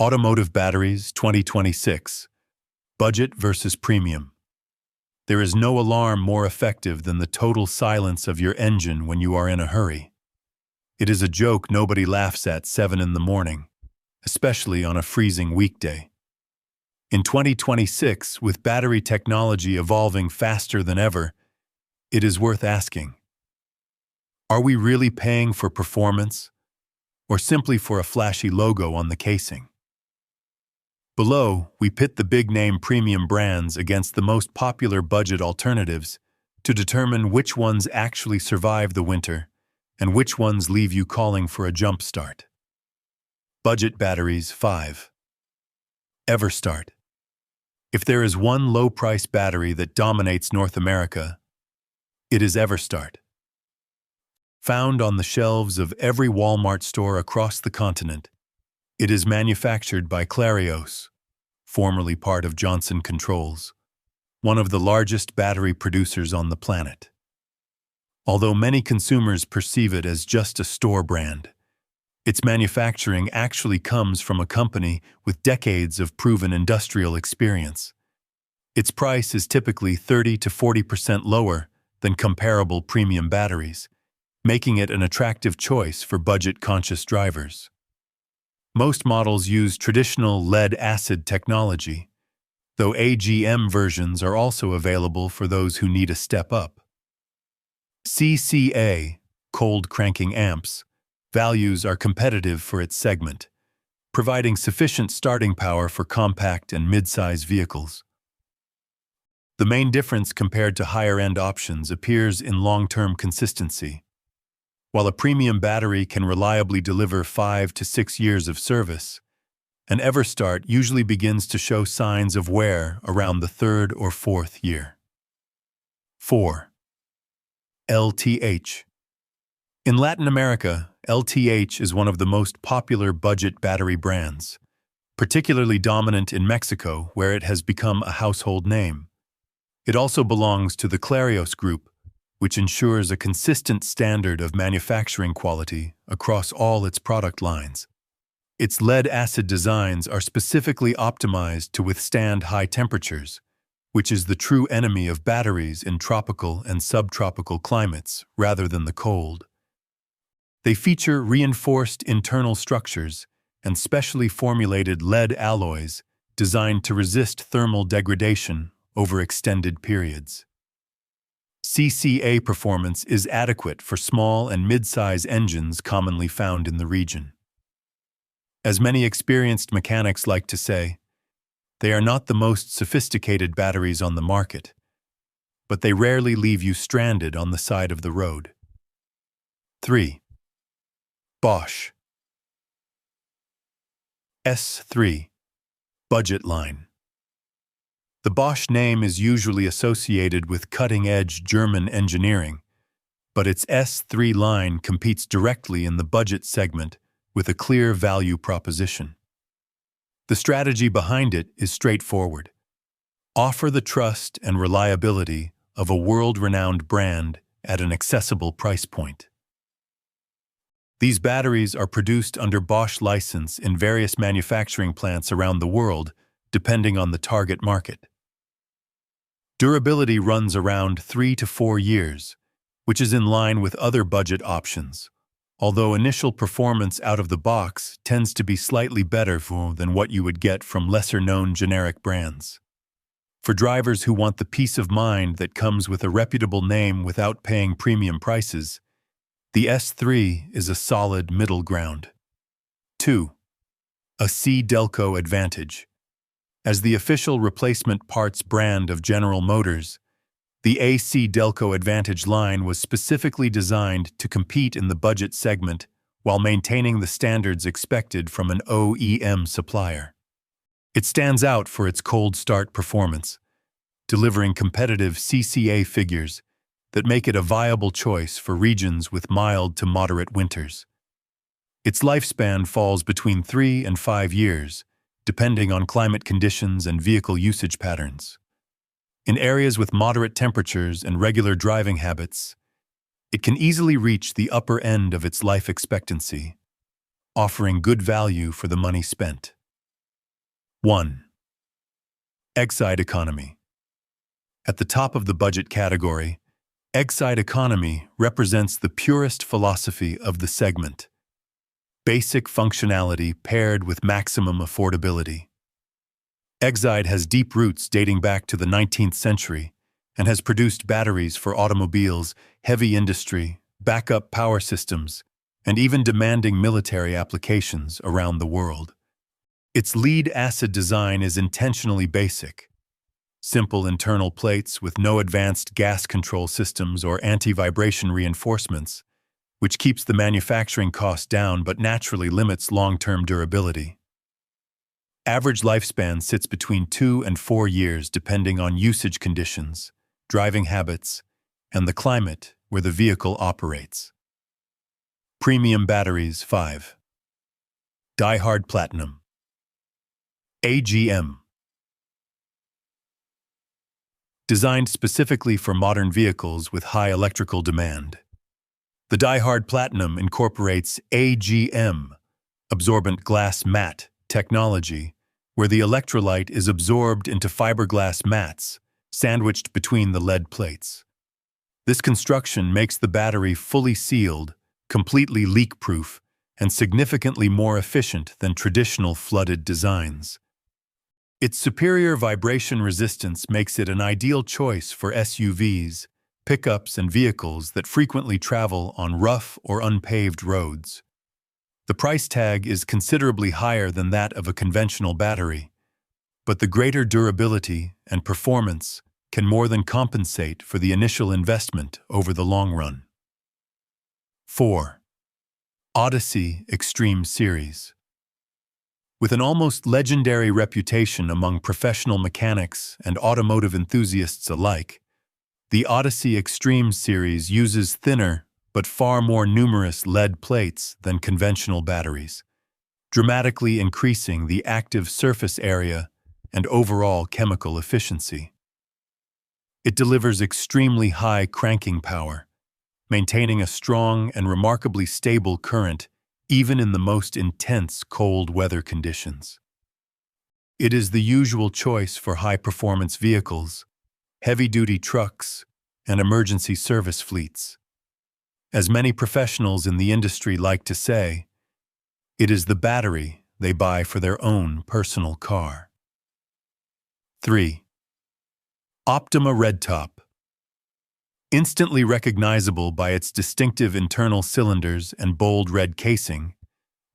Automotive batteries 2026. Budget versus premium. There is no alarm more effective than the total silence of your engine when you are in a hurry. It is a joke nobody laughs at 7 in the morning, especially on a freezing weekday. In 2026, with battery technology evolving faster than ever, it is worth asking, are we really paying for performance, or simply for a flashy logo on the casing? Below, we pit the big-name premium brands against the most popular budget alternatives to determine which ones actually survive the winter and which ones leave you calling for a jump start. Budget batteries 5. Everstart. If there is one low-price battery that dominates North America, it is Everstart. Found on the shelves of every Walmart store across the continent, it is manufactured by Clarios, formerly part of Johnson Controls, one of the largest battery producers on the planet. Although many consumers perceive it as just a store brand, its manufacturing actually comes from a company with decades of proven industrial experience. Its price is typically 30 to 40% lower than comparable premium batteries, making it an attractive choice for budget-conscious drivers. Most models use traditional lead-acid technology, though AGM versions are also available for those who need a step up. CCA, cold cranking amps, values are competitive for its segment, providing sufficient starting power for compact and mid-size vehicles. The main difference compared to higher-end options appears in long-term consistency. While a premium battery can reliably deliver 5 to 6 years of service, an Everstart usually begins to show signs of wear around the 3rd or 4th year. 4. LTH. In Latin America, LTH is one of the most popular budget battery brands, particularly dominant in Mexico, where it has become a household name. It also belongs to the Clarios Group, which ensures a consistent standard of manufacturing quality across all its product lines. Its lead-acid designs are specifically optimized to withstand high temperatures, which is the true enemy of batteries in tropical and subtropical climates rather than the cold. They feature reinforced internal structures and specially formulated lead alloys designed to resist thermal degradation over extended periods. CCA performance is adequate for small and mid-size engines commonly found in the region. As many experienced mechanics like to say, they are not the most sophisticated batteries on the market, but they rarely leave you stranded on the side of the road. 3. Bosch S3 Budget Line. The Bosch name is usually associated with cutting-edge German engineering, but its S3 line competes directly in the budget segment with a clear value proposition. The strategy behind it is straightforward. Offer the trust and reliability of a world-renowned brand at an accessible price point. These batteries are produced under Bosch license in various manufacturing plants around the world, depending on the target market. Durability runs around 3 to 4 years, which is in line with other budget options, although initial performance out of the box tends to be slightly better than what you would get from lesser-known generic brands. For drivers who want the peace of mind that comes with a reputable name without paying premium prices, the S3 is a solid middle ground. 2. A C-Delco Advantage. As the official replacement parts brand of General Motors, the AC Delco Advantage line was specifically designed to compete in the budget segment while maintaining the standards expected from an OEM supplier. It stands out for its cold start performance, delivering competitive CCA figures that make it a viable choice for regions with mild to moderate winters. Its lifespan falls between 3 and 5 years, depending on climate conditions and vehicle usage patterns. In areas with moderate temperatures and regular driving habits, it can easily reach the upper end of its life expectancy, offering good value for the money spent. 1. Eggside economy. At the top of the budget category, eggside economy represents the purest philosophy of the segment. Basic functionality paired with maximum affordability. Eggside has deep roots dating back to the 19th century and has produced batteries for automobiles, heavy industry, backup power systems, and even demanding military applications around the world. Its lead-acid design is intentionally basic. Simple internal plates with no advanced gas control systems or anti-vibration reinforcements, which keeps the manufacturing cost down but naturally limits long-term durability. Average lifespan sits between 2 and 4 years depending on usage conditions, driving habits, and the climate where the vehicle operates. Premium batteries 5. Die-Hard Platinum. AGM. Designed specifically for modern vehicles with high electrical demand. The Die-Hard Platinum incorporates AGM, absorbent glass mat, technology, where the electrolyte is absorbed into fiberglass mats, sandwiched between the lead plates. This construction makes the battery fully sealed, completely leak-proof, and significantly more efficient than traditional flooded designs. Its superior vibration resistance makes it an ideal choice for SUVs, pickups, and vehicles that frequently travel on rough or unpaved roads. The price tag is considerably higher than that of a conventional battery, but the greater durability and performance can more than compensate for the initial investment over the long run. 4. Odyssey Extreme Series. With an almost legendary reputation among professional mechanics and automotive enthusiasts alike, the Odyssey Extreme series uses thinner but far more numerous lead plates than conventional batteries, dramatically increasing the active surface area and overall chemical efficiency. It delivers extremely high cranking power, maintaining a strong and remarkably stable current even in the most intense cold weather conditions. It is the usual choice for high-performance vehicles, heavy-duty trucks, and emergency service fleets. As many professionals in the industry like to say, it is the battery they buy for their own personal car. 3. Optima Red Top. Instantly recognizable by its distinctive internal cylinders and bold red casing,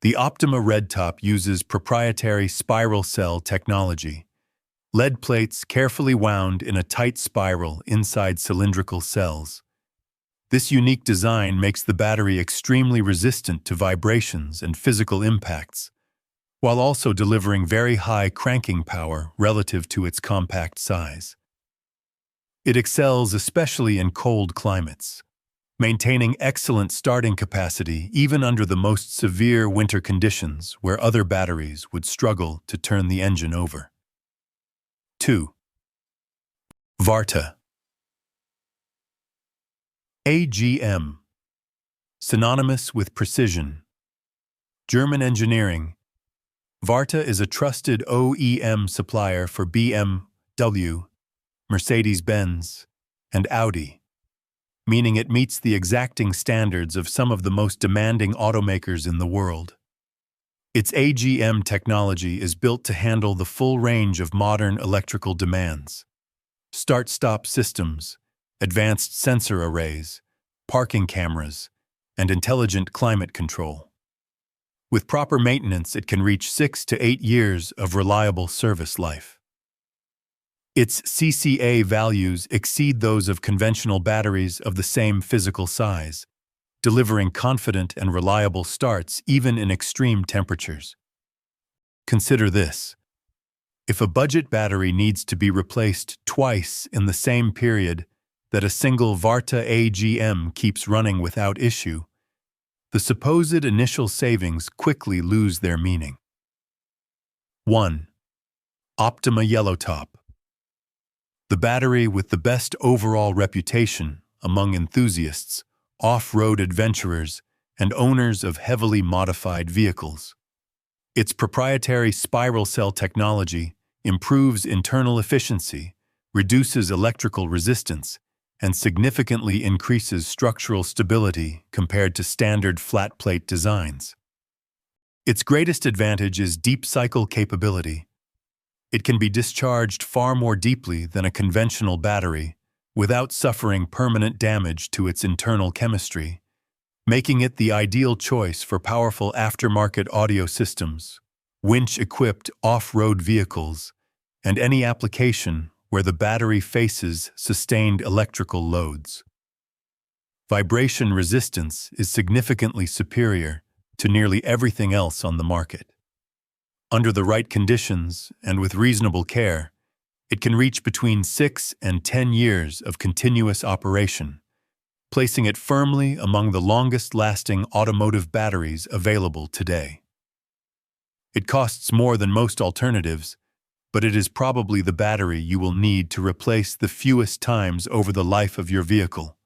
the Optima Red Top uses proprietary spiral cell technology, lead plates carefully wound in a tight spiral inside cylindrical cells. This unique design makes the battery extremely resistant to vibrations and physical impacts, while also delivering very high cranking power relative to its compact size. It excels especially in cold climates, maintaining excellent starting capacity even under the most severe winter conditions where other batteries would struggle to turn the engine over. 2. Varta. AGM. Synonymous with precision. German engineering. Varta is a trusted OEM supplier for BMW, Mercedes-Benz, and Audi, meaning it meets the exacting standards of some of the most demanding automakers in the world. Its AGM technology is built to handle the full range of modern electrical demands: start-stop systems, advanced sensor arrays, parking cameras, and intelligent climate control. With proper maintenance, it can reach 6 to 8 years of reliable service life. Its CCA values exceed those of conventional batteries of the same physical size, delivering confident and reliable starts even in extreme temperatures. Consider this. If a budget battery needs to be replaced twice in the same period that a single Varta AGM keeps running without issue, the supposed initial savings quickly lose their meaning. 1. Optima Yellow Top. The battery with the best overall reputation among enthusiasts, off-road adventurers, and owners of heavily modified vehicles. Its proprietary spiral cell technology improves internal efficiency, reduces electrical resistance, and significantly increases structural stability compared to standard flat-plate designs. Its greatest advantage is deep cycle capability. It can be discharged far more deeply than a conventional battery without suffering permanent damage to its internal chemistry, making it the ideal choice for powerful aftermarket audio systems, winch-equipped off-road vehicles, and any application where the battery faces sustained electrical loads. Vibration resistance is significantly superior to nearly everything else on the market. Under the right conditions and with reasonable care, it can reach between 6 and 10 years of continuous operation, placing it firmly among the longest-lasting automotive batteries available today. It costs more than most alternatives, but it is probably the battery you will need to replace the fewest times over the life of your vehicle.